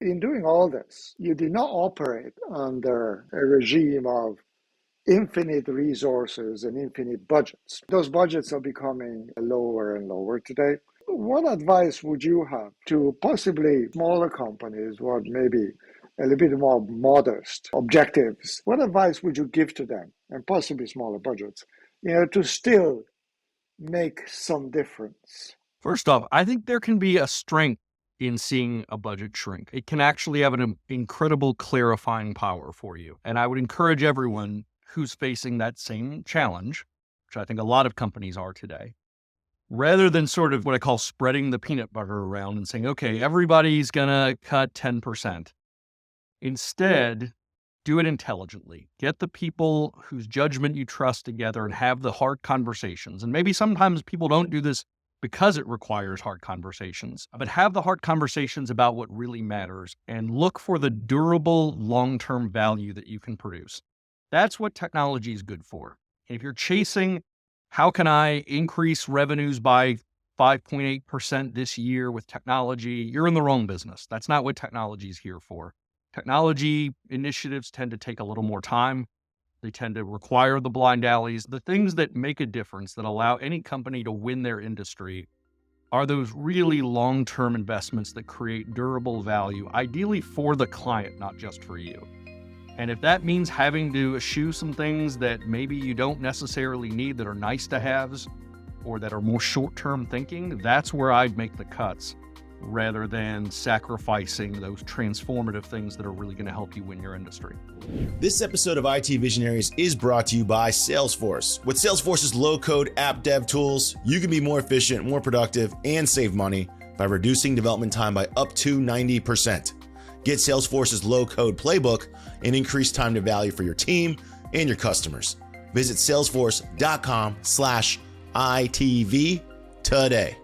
In doing all this, you did not operate under a regime of infinite resources and infinite budgets. Those budgets are becoming lower and lower today. What advice would you have to possibly smaller companies, what maybe a little bit more modest objectives? What advice would you give to them, and possibly smaller budgets, to still make some difference? First off, I think there can be a strength in seeing a budget shrink. It can actually have an incredible clarifying power for you. And I would encourage everyone who's facing that same challenge, which I think a lot of companies are today, rather than sort of what I call spreading the peanut butter around and saying, okay, everybody's going to cut 10%. Instead, do it intelligently. Get the people whose judgment you trust together and have the hard conversations. And maybe sometimes people don't do this because it requires hard conversations, but have the hard conversations about what really matters and look for the durable long-term value that you can produce. That's what technology is good for. And if you're chasing, how can I increase revenues by 5.8% this year with technology, you're in the wrong business. That's not what technology is here for. Technology initiatives tend to take a little more time. They tend to require the blind alleys. The things that make a difference, that allow any company to win their industry, are those really long-term investments that create durable value, ideally for the client, not just for you. And if that means having to eschew some things that maybe you don't necessarily need, that are nice to haves, or that are more short-term thinking, that's where I'd make the cuts, rather than sacrificing those transformative things that are really going to help you win your industry. This episode of IT Visionaries is brought to you by Salesforce. With Salesforce's low-code app dev tools, you can be more efficient, more productive, and save money by reducing development time by up to 90%. Get Salesforce's low-code playbook and increase time to value for your team and your customers. Visit salesforce.com/ITV today.